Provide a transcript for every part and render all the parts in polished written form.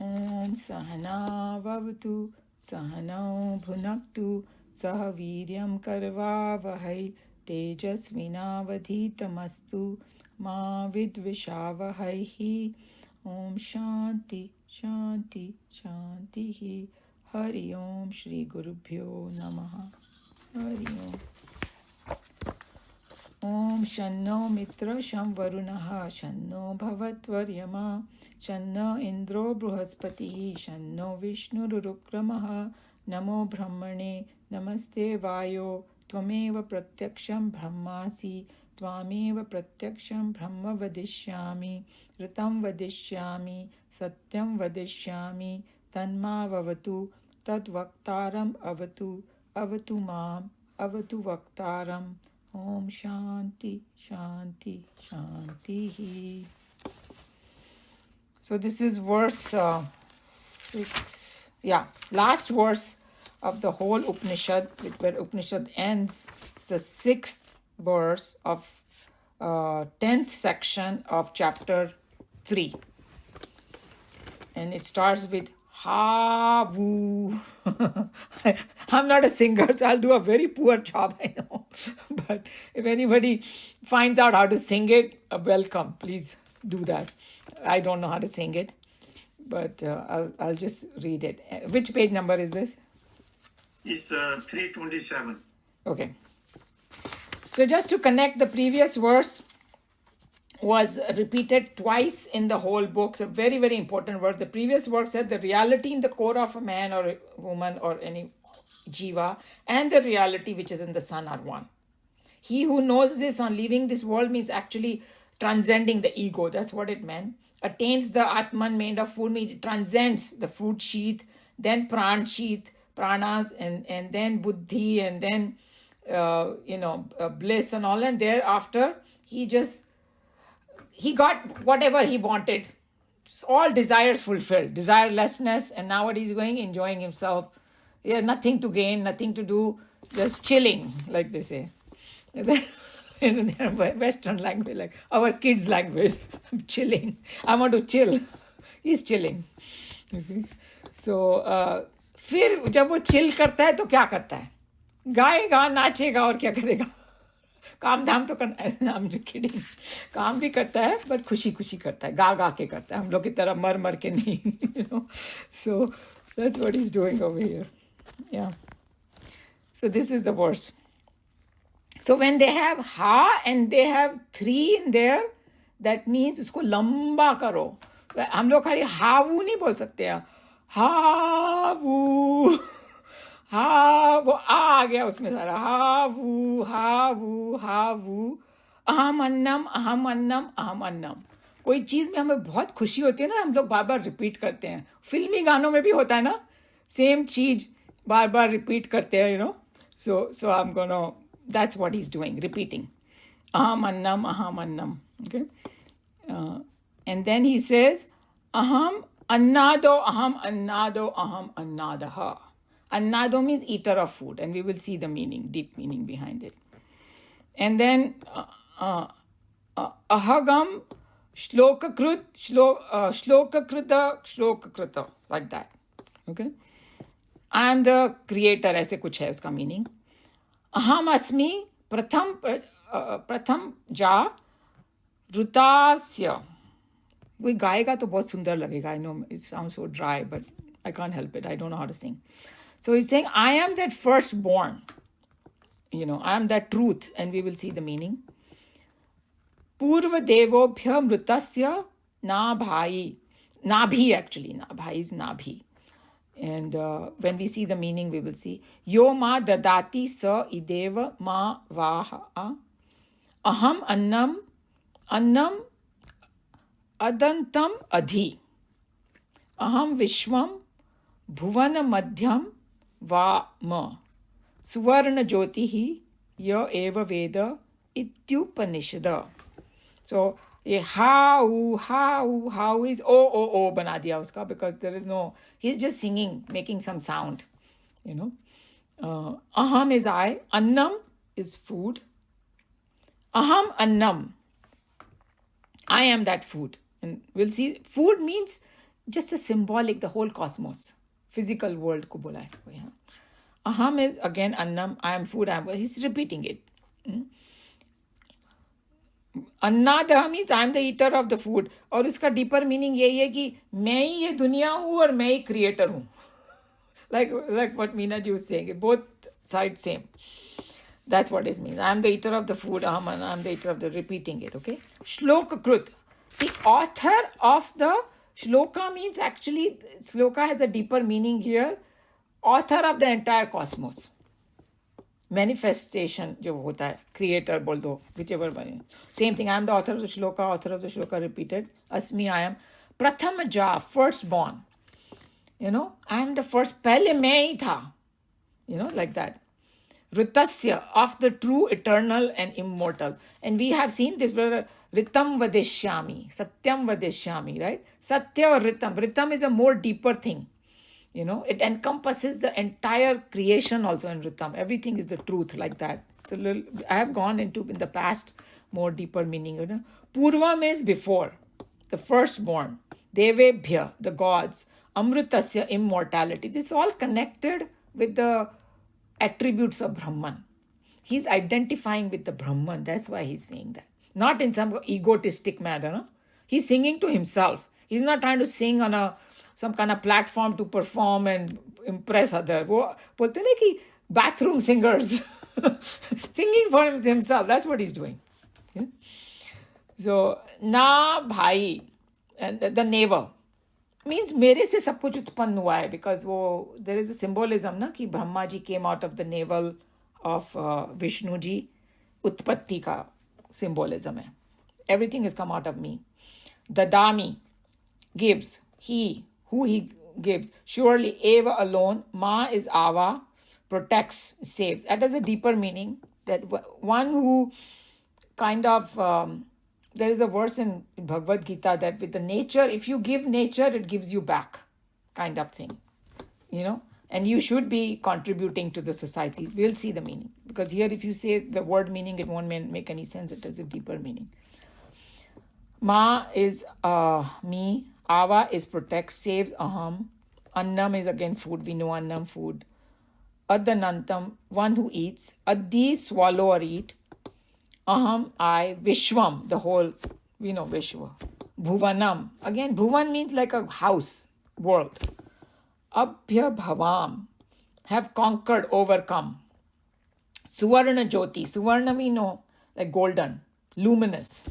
Om Sahana Vavatu Sahanao Bhunaktu Sah Viryam Karvavahai Tejasvinavadhitamastu Ma Vidvishavahai. Om Shanti Shanti Shanti. Hari Om Shri Gurubhyo Namaha. Hari Om. Om Shanno Mitra Sham Varunaha Shanno Bhavatvaryama Shanno Indro Bruhaspatihi Shanno Vishnu Rukramaha Namo Brahmane Namaste Vayo Tvameva Pratyaksham Brahmasi Tvameva Pratyaksham Brahma Vadishyami Ritam Vadishyami Satyam Vadishyami Tanma Vavatu Tad Vaktaram Avatu Avatu Mam Avatu Vaktaram. Om Shanti, Shanti, Shanti. So this is verse 6. Yeah, last verse of the whole Upanishad, where Upanishad ends. It's the 6th verse of 10th section of chapter 3. And it starts with Ha Woo. I'm not a singer, so I'll do a very poor job, I know. But if anybody finds out how to sing it, welcome. Please do that. I don't know how to sing it, but I'll just read it. Which page number is this? It's 327. Okay. So just to connect, the previous verse was repeated twice in the whole book. So very, very important verse. The previous verse said the reality in the core of a man or a woman or any jiva and the reality which is in the sun are one. He who knows this on leaving this world means actually transcending the ego. That's what it meant. Attains the Atman made of food, means it transcends the food sheath, then pran sheath, pranas, and then buddhi, and then bliss and all. And thereafter, he got whatever he wanted. All desires fulfilled, desirelessness, and now what he's going, enjoying himself. Yeah, nothing to gain, nothing to do, just chilling, like they say. In their Western language, like our kids' language, I'm chilling. I want to chill. He's chilling. Okay. So, फिर जब वो chill करता है तो क्या करता है? गाएगा, नाचेगा और क्या करेगा? काम धाम तो करना है. I'm just kidding. काम भी करता है, but खुशी खुशी करता है, गा गा के करता है. हम लोग की तरह मर मर के नहीं. So that's what he's doing over here. Yeah. So this is the verse. So when they have ha and they have 3 in there, that means उसको लंबा करो. हम लोग खाली हावू नहीं बोल सकते हैं. हावू, हा वो आ गया उसमें सारा. हावू हावू हावू. अहम अन्नम अहम अन्नम अहम अन्नम. कोई चीज में हमें बहुत खुशी होती है ना, हम लोग बार बार रिपीट करते हैं. फिल्मी गानों में भी होता है ना, सेम चीज बार बार रिपीट करते हैं. So I'm gonna, that's what he's doing, repeating. Aham annam. Okay. And then he says, aham annado annadaha. Annado means eater of food, and we will see the meaning, deep meaning behind it. And then ahagam shlokakrita, like that. Okay. I am the creator, ऐसे कुछ है उसका meaning. अहम अस्मि प्रथम जा ऋतास्य. कोई गाएगा तो बहुत सुंदर लगेगा. I know it sounds so dry, but I can't help it. I don't know how to sing. So he's saying, I am that firstborn. I am that truth, and we will see the meaning. Purva devobhya mrutasya nabhai. Nabhi actually. Nabhai is nabhi. And when we see the meaning, we will see. Yo ma dadati sa ideva ma vaha. Aham annam adantam adhi. Aham vishwam bhuvana madhyam va ma. Suvarna jyotihi ya eva veda ityupanishada. So, how is oh bana diya uska, because there is no, he's just singing, making some sound. Aham is I, annam is food. Aham annam, I am that food. And we'll see, food means just a symbolic, the whole cosmos, physical world को बोला है वो यहाँ. Aham is again annam, I am food, I am, he's repeating it. अन्नादह means I am the eater of the food, और उसका deeper meaning यही है कि मैं ही ये दुनिया हूँ और मैं ही क्रिएटर हूँ. like what Meena ji was saying, both sides same. That's what it means. I am the eater of the food, aham, and I am the eater of the, repeating it, okay? Shloka Krut. The author of the shloka means actually, shloka has a deeper meaning here. Author of the entire cosmos. Manifestation जो होता है, creator बोल दो, whichever one. Same thing, I am the author of the shloka repeated. Asmi, I am. Pratham ja, firstborn. You know, I am the first, पहले मैं ही था. You know, like that. Ritasya, of the true, eternal and immortal. And we have seen this, brother. Ritam vadishyami, satyam vadishyami, right? Satya or ritam. Ritam is a more deeper thing. You know, it encompasses the entire creation also in Ritam. Everything is the truth, like that. So I have gone into, in the past, more deeper meaning. You know? Purvam is before, the firstborn. Devebhya, the gods. Amritasya, immortality. This is all connected with the attributes of Brahman. He's identifying with the Brahman. That's why he's saying that. Not in some egotistic manner. No? He's singing to himself. He's not trying to sing on some kind of platform to perform and impress others. वो बोलते हैं ना कि bathroom singers singing for himself. That's what he's doing. Okay? So na bhai, and the navel means मेरे से सब कुछ उत्पन्न हुआ है, because वो there is a symbolism ना कि Brahma ji came out of the navel of Vishnu ji. उत्पत्ति का symbolism है. Everything has come out of me. Dadami, gives. He, who he gives. Surely Eva alone. Ma is Ava, protects, saves. That has a deeper meaning. That one who kind of, there is a verse in Bhagavad Gita that with the nature, if you give nature, it gives you back, kind of thing. You know? And you should be contributing to the society. We'll see the meaning. Because here if you say the word meaning, it won't make any sense. It has a deeper meaning. Ma is me. Ava is protect, saves, aham. Annam is again food. We know annam, food. Adanantam, one who eats. Adi, swallow or eat. Aham, I. Vishwam, the whole, we know Vishwa. Bhuvanam. Again, Bhuvan means like a house, world. Abhya bhavam, have conquered, overcome. Suvarna Jyoti. Suvarna we know, like golden, luminous.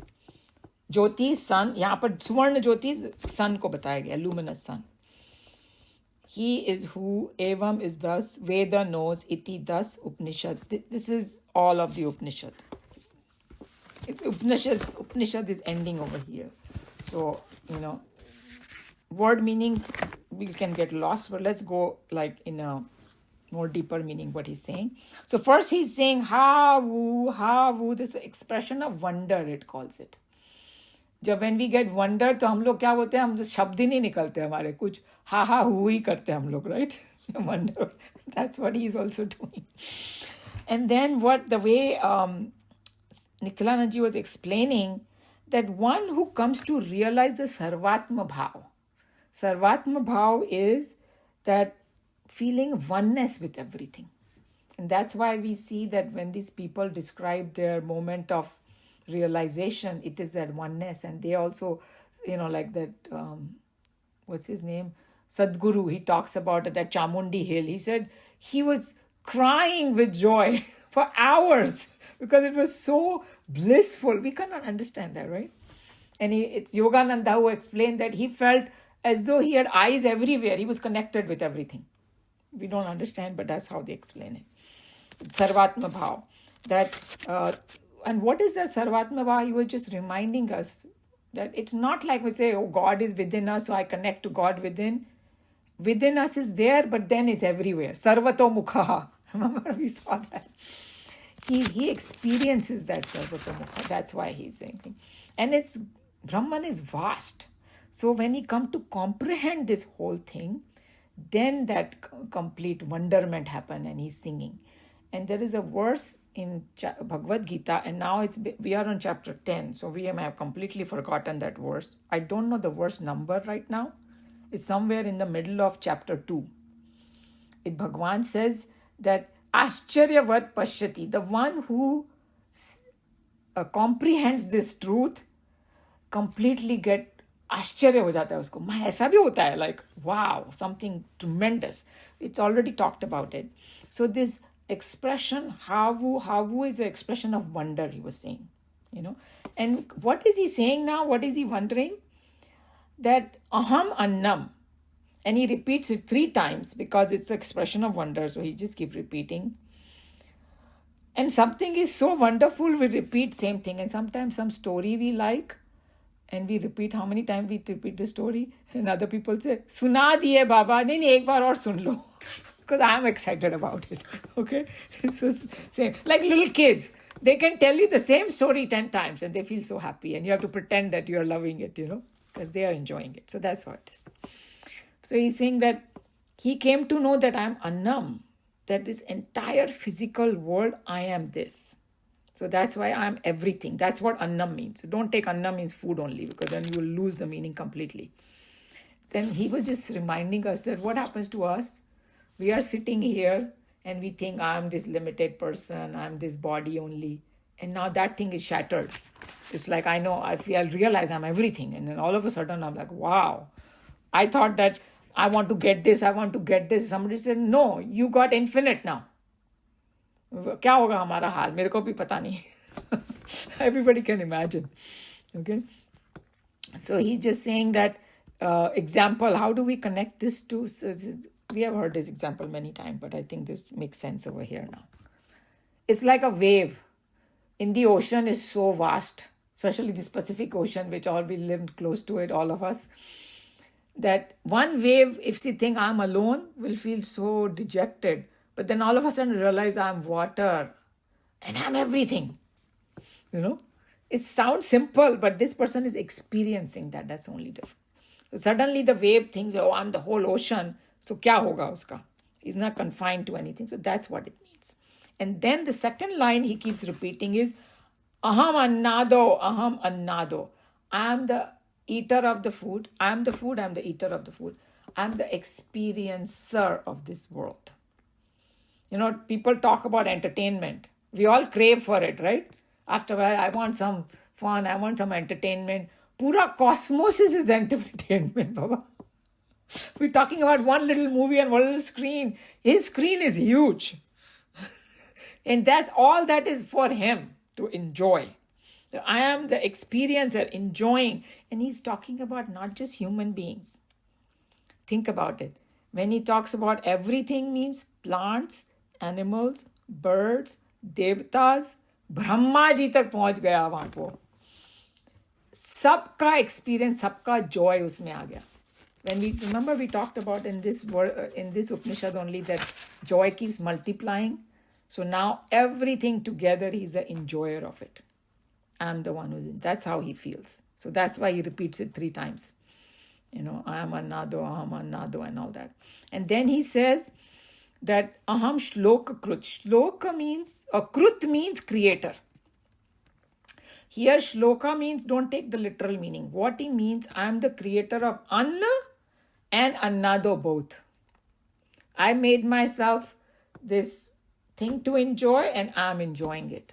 Jyoti, sun. यहाँ पर सुवर्ण ज्योति sun को बताया गया, luminous sun. He is who, evam is thus, Veda knows, iti thus, Upanishad. This is all of the Upanishad. Upanishad is ending over here. So, you know, word meaning, we can get lost, but let's go like in a more deeper meaning what he's saying. So first he's saying, ha-wu, this expression of wonder, it calls it. जब when we get wonder, तो हम लोग क्या बोलते हैं, हम तो शब्द ही नहीं निकलते हमारे, कुछ हा हु ही करते हैं हम लोग, right? Wonder. That's what he's also doing. And then what the way Nikhilanand ji was explaining, that one who comes to realize the Sarvatma Bhav. Sarvatma Bhav is that feeling oneness with everything. And that's why we see that when these people describe their moment of realization, it is that oneness. And they also, you know, like that, what's his name? Sadhguru, he talks about it at Chamundi Hill. He said he was crying with joy for hours because it was so blissful. We cannot understand that, right? And it's Yogananda who explained that he felt as though he had eyes everywhere. He was connected with everything. We don't understand, but that's how they explain it. Sarvatma Bhav. That, and what is that Sarvatma Bhav? He was just reminding us that it's not like we say, oh, God is within us, so I connect to God within. Within us is there, but then it's everywhere. Sarvato Mukha. Remember we saw that. He experiences that Sarvato Mukha. That's why he's saying. And it's, Brahman is vast. So when he come to comprehend this whole thing, then that complete wonderment happen and he's singing. And there is a verse in Bhagavad Gita, and now we are on chapter 10, so we have completely forgotten that verse. I don't know the verse number right now. is somewhere in the middle of chapter 2. Bhagwan says that Ascharyavat Pashyati, the one who comprehends this truth, completely get आश्चर्य हो जाता है उसको. मैं ऐसा भी होता है, like wow, something tremendous. It's already talked about it. So this expression havu is an expression of wonder, he was saying, and what is he saying now? What is he wondering? That aham annam, and he repeats it 3 times because it's an expression of wonder, so he just keeps repeating. And something is so wonderful, we repeat same thing. And sometimes some story we like, and we repeat, how many times we repeat the story, and other people say, "Suna diye Baba, nahi ek baar aur sun lo," because I am excited about it. Okay, so same like little kids, they can tell you the same story 10 times, and they feel so happy, and you have to pretend that you are loving it, because they are enjoying it. So that's what it is. So he's saying that he came to know that I am Annam, that this entire physical world, I am this. So that's why I am everything. That's what Annam means. So don't take Annam means food only, because then you will lose the meaning completely. Then he was just reminding us that what happens to us, we are sitting here and we think I am this limited person, I am this body only. And now that thing is shattered. It's like I realize I'm everything. And then all of a sudden I'm like, wow, I thought that I want to get this, I want to get this. Somebody said, no, you got infinite now. क्या होगा हमारा हाल, मेरे को भी पता नहीं. Everybody can imagine. Okay, so he's just saying that example, how do we connect this to, we have heard this example many times, but I think this makes sense over here now. It's like a wave in the ocean is so vast, especially the Pacific Ocean, which all we live close to it, all of us, that one wave, if you think I'm alone, will feel so dejected. But then all of a sudden realize I'm water and I'm everything. It sounds simple, but this person is experiencing that. That's the only difference. So suddenly the wave thinks, oh, I'm the whole ocean. So kya hoga uska? He's not confined to anything. So that's what it means. And then the second line he keeps repeating is, aham annado, aham annado. I'm the eater of the food. I'm the food. I'm the eater of the food. I'm the experiencer of this world. People talk about entertainment. We all crave for it, right? After a while, I want some fun. I want some entertainment. Pura cosmos is entertainment, Baba. We're talking about one little movie and one little screen. His screen is huge. And that's all that is for him to enjoy. So I am the experiencer, enjoying. And he's talking about not just human beings. Think about it. When he talks about everything, means plants, animals, birds, देवतास, Brahma ji तक पहुंच गया वहां को. सबका experience, सबका Joy उसमें आ गया. When we talked about in this Upanishad only that joy keeps multiplying. So now everything together, he's the enjoyer of it. I'm the one that's how he feels. So that's why he repeats it 3 times. I am Annado and all that. And then he says that aham shloka krut. Shloka means, krut means creator. Here shloka means, don't take the literal meaning. What he means, I am the creator of Anna and Annado both. I made myself this thing to enjoy and I'm enjoying it.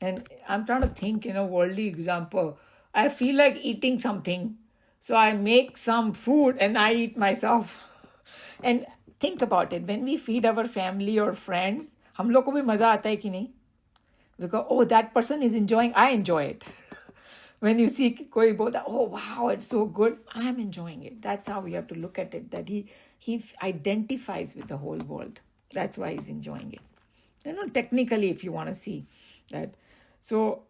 And I'm trying to think in a worldly example. I feel like eating something. So I make some food and I eat myself. And think about it. When we feed our family or friends, हम लोग को भी मजा आता है कि नहीं? Because, oh, that person is enjoying, I enjoy it. When you see koi bolta, oh, wow, it's so good, I'm enjoying it. That's how we have to look at it, that he identifies with the whole world. That's why he's enjoying it. Technically, if you want to see that. So,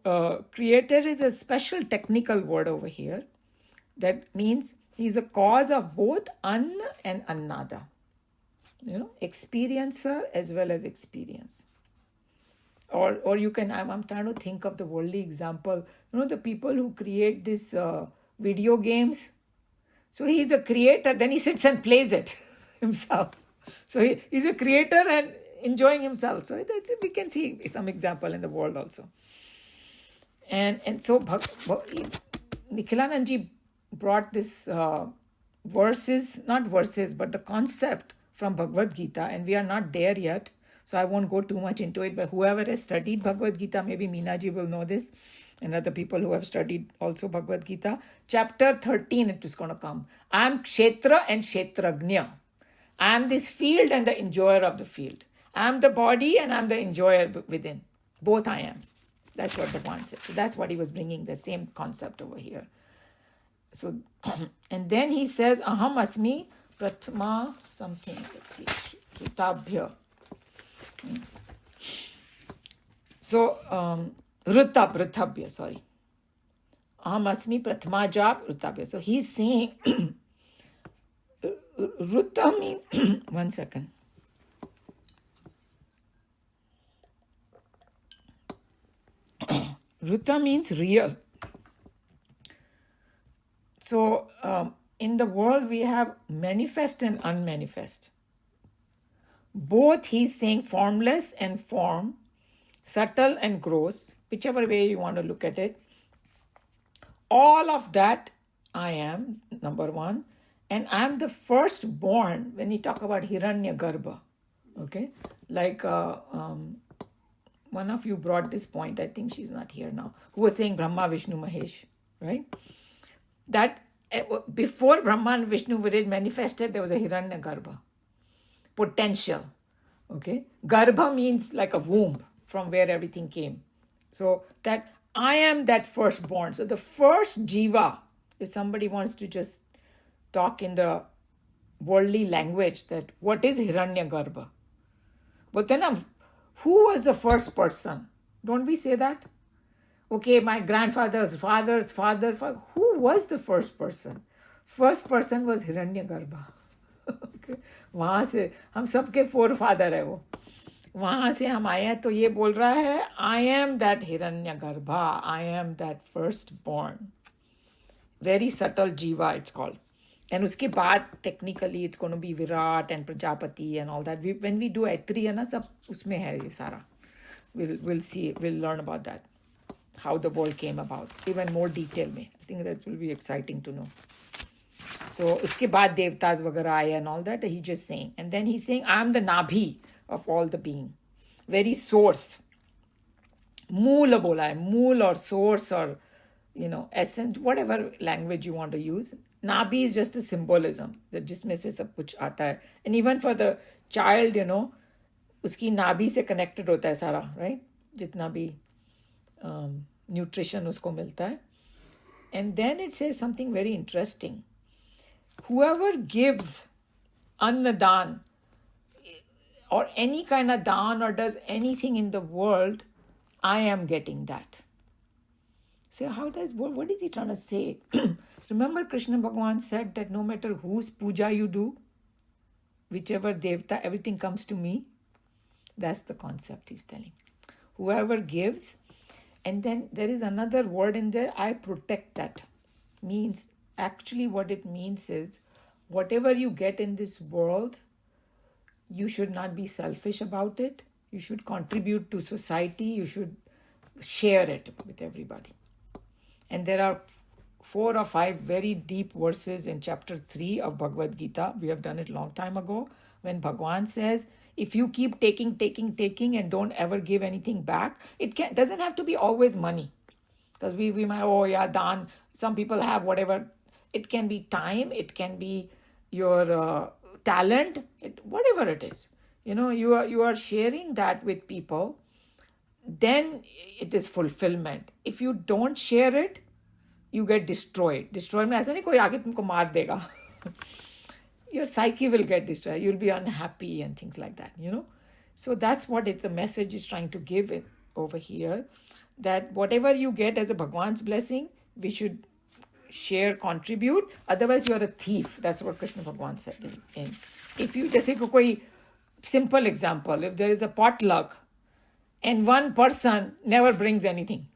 creator is a special technical word over here. That means he's a cause of both Anna and Annada. Experiencer as well as experience. Or you can, I'm trying to think of the worldly example. The people who create this video games. So he's a creator, then he sits and plays it himself. So he's a creator and enjoying himself. So we can see some example in the world also. And so Nikhilanand ji brought this not verses, but the concept from Bhagavad Gita, and we are not there yet, so I won't go too much into it, but whoever has studied Bhagavad Gita, maybe Meenaji will know this, and other people who have studied also Bhagavad Gita, chapter 13 it is going to come. I am Kshetra and Kshetragnya. I am this field and the enjoyer of the field. I am the body and I am the enjoyer within. Both I am. That's what Bhagwan says. So that's what he was bringing, the same concept over here. So, and then he says, Aham asmi prathma something. Let's see. Rutabhya. So, Rutabhya, sorry. Aham asmi prathma jab Rutabhya. So he's saying, Ruta means, one second. Ruta means real. So, in the world, we have manifest and unmanifest. Both he's saying formless and form, subtle and gross, whichever way you want to look at it. All of that I am, number one. And I'm the firstborn when you talk about Hiranyagarbha. Okay? Like one of you brought this point, I think she's not here now, who was saying Brahma, Vishnu, Mahesh, right? That before Brahma and Vishnu were manifested, there was a Hiranyagarbha, potential. Okay? Garbha means like a womb from where everything came. So that I am that firstborn. So the first jiva, if somebody wants to just talk in the worldly language, that what is Hiranyagarbha? But then who was the first person? Don't we say that? Okay, my grandfather's father's father. Who was the first person? First person was Hiranyagarbha. Okay. वहाँ से हम सबके forefather है वो. वहाँ से हम आए हैं तो ये बोल रहा है I am that Hiranyagarbha. I am that firstborn. Very subtle jiva it's called. And उसके बाद technically it's going to be Virat and Prajapati and all that. When we do Aitriya ना सब उसमें है ये सारा. We'll see, we'll learn about that. How the world came about. Even more detail में. I think that will be exciting to know. So उसके बाद देवतास वगैरह आए and all that. He's just saying. And then he's saying I am the Nabhi of all the being. Very source. Moola बोला है. Mool or source or essence, whatever language you want to use. Nabi is just a symbolism that जिसमें से सब कुछ आता है. And even for the child, उसकी नाभि से connected होता है सारा, right? जितना भी nutrition उसको मिलता है. And then it says something very interesting. Whoever gives annadan or any kind of dan or does anything in the world, I am getting that. So what is he trying to say? Remember Krishna Bhagavan said that no matter whose puja you do, whichever devta, everything comes to me. That's the concept he's telling. Whoever gives, and then there is another word in there, I protect that. Means, actually what it means is, whatever you get in this world, you should not be selfish about it. You should contribute to society. You should share it with everybody. And there are 4 or 5 very deep verses in chapter 3 of Bhagavad Gita. We have done it long time ago. When Bhagwan says, if you keep taking and don't ever give anything back, it doesn't have to be always money. Because we might, dan. Some people have whatever. It can be time. It can be your talent. Whatever it is. You are sharing that with people. Then it is fulfillment. If you don't share it, you get destroyed. Destroyed में ऐसा नहीं कोई आके तुमको मार देगा. Your psyche will get destroyed. You'll be unhappy and things like that, So that's what the message is trying to give it over here. That whatever you get as a Bhagwan's blessing, we should share, contribute. Otherwise, you're a thief. That's what Krishna Bhagwan said. If you, जैसे कोई simple example, if there is a potluck, and one person never brings anything.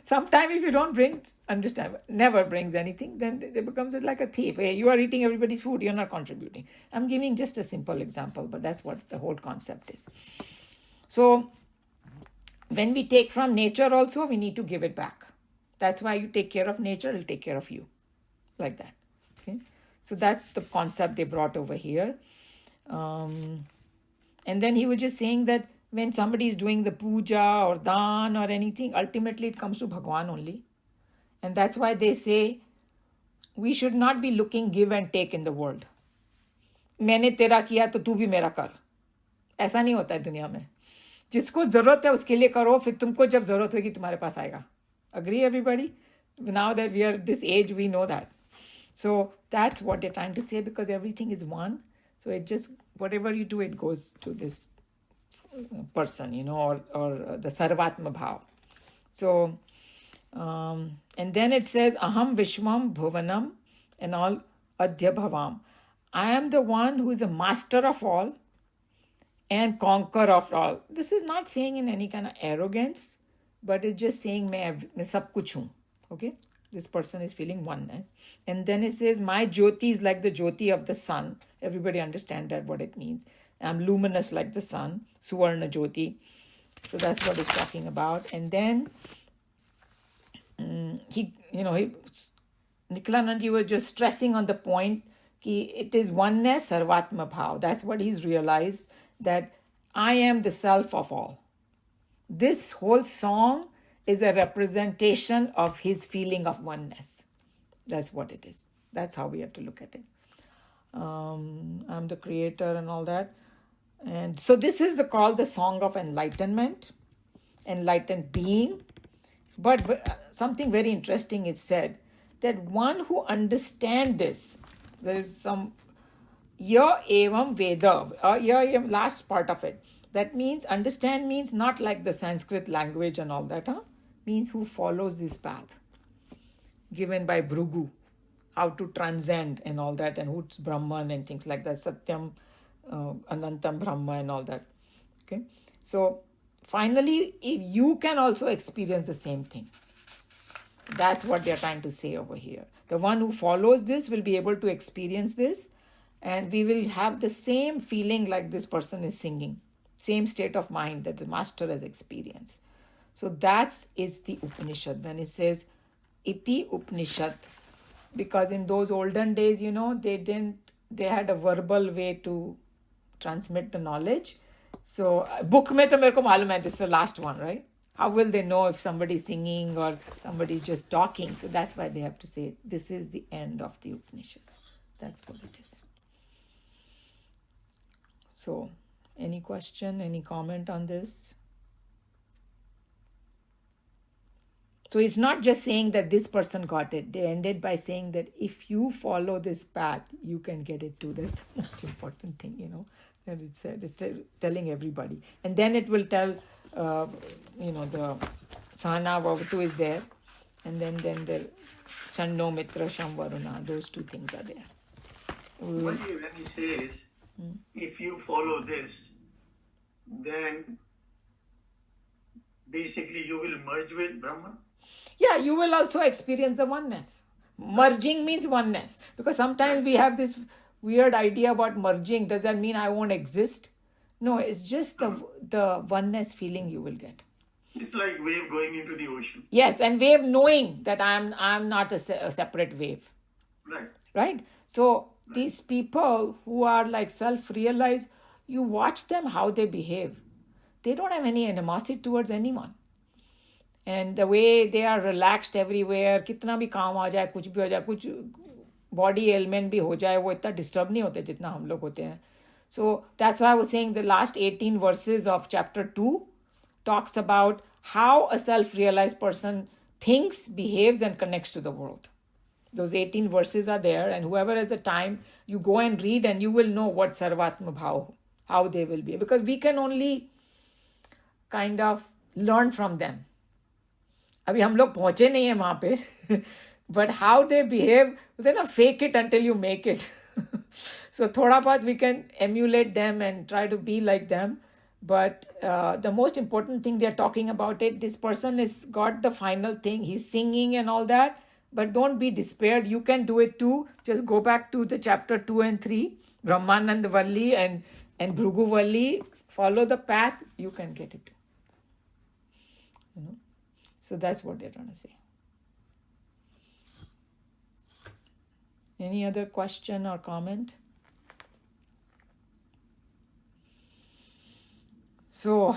Sometimes if you don't bring, understand, never brings anything, then it becomes like a thief. Hey, you are eating everybody's food, you're not contributing. I'm giving just a simple example, but that's what the whole concept is. So, when we take from nature also, we need to give it back. That's why you take care of nature, it'll take care of you. Like that. Okay, so that's the concept they brought over here. And then he was just saying that when somebody is doing the puja or dan or anything, ultimately it comes to Bhagwan only. And that's why they say we should not be looking give and take in the world. मैंने तेरा किया तो तू भी मेरा कर, ऐसा नहीं होता है दुनिया में. जिसको जरूरत है उसके लिए करो, फिर तुमको जब जरूरत होगी तुम्हारे पास आएगा. Agree everybody? Now that we are this age, we know that. So that's what they're trying to say, because everything is one. So it just, whatever you do, it goes to this person, or the Sarvatma Bhav. So, and then it says, Aham Vishwam Bhuvanam and all Adhya Bhavam. I am the one who is a master of all and conqueror of all. This is not saying in any kind of arrogance, but it's just saying, मैं सब कुछ हूँ. Okay? This person is feeling oneness. And then it says, my Jyoti is like the Jyoti of the sun. Everybody understand that, what it means. I'm luminous like the sun, Suvarna Jyoti. So that's what he's talking about. And then Nikhilanandji was just stressing on the point that it is oneness, Sarvatma Bhav. That's what he's realized, that I am the self of all. This whole song is a representation of his feeling of oneness. That's what it is. That's how we have to look at it. I'm the creator and all that. And so this is called the Song of Enlightenment, enlightened being. But something very interesting is said, that one who understands this, there is some ya evam veda, last part of it. That means, understand means not like the Sanskrit language and all that, means who follows this path given by Bhrigu, how to transcend and all that, and who's Brahman and things like that, Satyam, Anantam Brahma and all that. Okay, so finally, if you can also experience the same thing. That's what they're trying to say over here. The one who follows this will be able to experience this, and we will have the same feeling like this person is singing, same state of mind that the master has experienced. So that is the Upanishad. When it says Iti Upanishad, because in those olden days, they had a verbal way to transmit the knowledge. So book mein to mereko malum hai, this is the last one, right? How will they know if somebody is singing or somebody is just talking? So that's why they have to say, this is the end of the Upanishad. That's what it is. So, any question, any comment on this? So it's not just saying that this person got it. They ended by saying that if you follow this path, you can get it too. That's the most important thing, that it said. It's telling everybody. And then it will tell, the Sahana Vavatu is there. And then the Shanno Mitra Sham Varuna, those two things are there. When he says, if you follow this, then basically you will merge with Brahman? Yeah, you will also experience the oneness. Merging means oneness. Because sometimes we have this weird idea about merging. Does that mean I won't exist? No, it's just the oneness feeling you will get. It's like wave going into the ocean. Yes, and wave knowing that I'm not a separate wave. Right. Right? So these people who are like self-realized, you watch them how they behave. They don't have any animosity towards anyone. And the way they are relaxed everywhere, कितना भी काम आ जाए, कुछ भी हो जाए, कुछ body ailment भी हो जाए, वो इतना disturb नहीं होते जितना हम लोग होते हैं. So that's why I was saying the last 18 verses of chapter 2 talks about how a self-realized person thinks, behaves, and connects to the world. Those 18 verses are there, and whoever has the time, you go and read and you will know what Sarvatma Bhav, how they will be. Because we can only kind of learn from them. अभी हम लोग पहुंचे नहीं हैं वहाँ पे, but how they behave, then fake it until you make it. So थोड़ा बहुत we can emulate them and try to be like them. But the most important thing they're talking about it, this person has got the final thing, he's singing and all that, but don't be despaired, you can do it too. Just go back to the chapter 2 and 3, Brahmanand Valli and Bhrigu Valli, follow the path, you can get it too. So that's what they're trying to say. Any other question or comment? So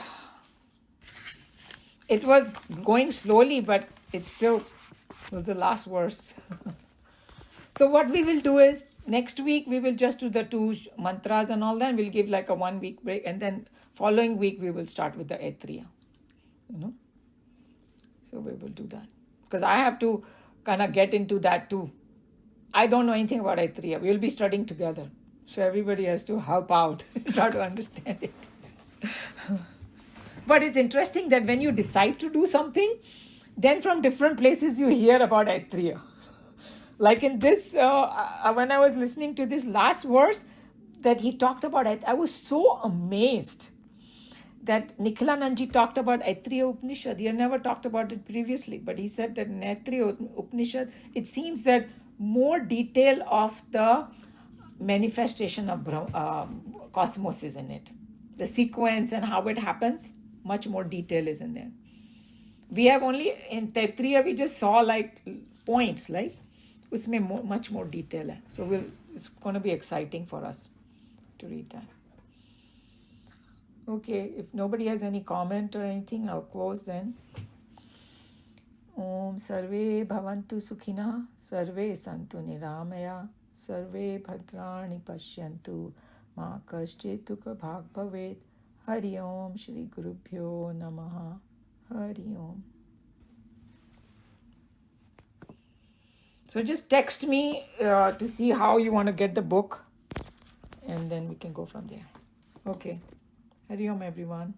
it was going slowly, but it still was the last verse. So what we will do is next week we will just do the 2 mantras and all that. We'll give like a 1 week break, and then following week we will start with the Aitriya. So we will do that because I have to kind of get into that too. I don't know anything about Aitriya. We will be studying together, so everybody has to help out, try to understand it. But it's interesting that when you decide to do something, then from different places you hear about Aitriya. Like in this, when I was listening to this last verse that he talked about, I was so amazed that Nikhilanandji talked about Aitriya Upanishad. He had never talked about it previously, but he said that in Aitriya Upanishad, it seems that more detail of the manifestation of cosmos is in it. The sequence and how it happens, much more detail is in there. We have only, in Taittiriya, we just saw like points, like, usme much more detail hai. So it's going to be exciting for us to read that. Okay, if nobody has any comment or anything, I'll close then. Om Sarve Bhavantu Sukhina, Sarve Santu Niramaya, Sarve Bhadrani Pashyantu, Ma Kaschit Dukha Bhag Bhavet, Hari Om Shri Gurubhyo Namaha, Hari Om. So just text me to see how you want to get the book, and then we can go from there. Okay. Hari Om, everyone.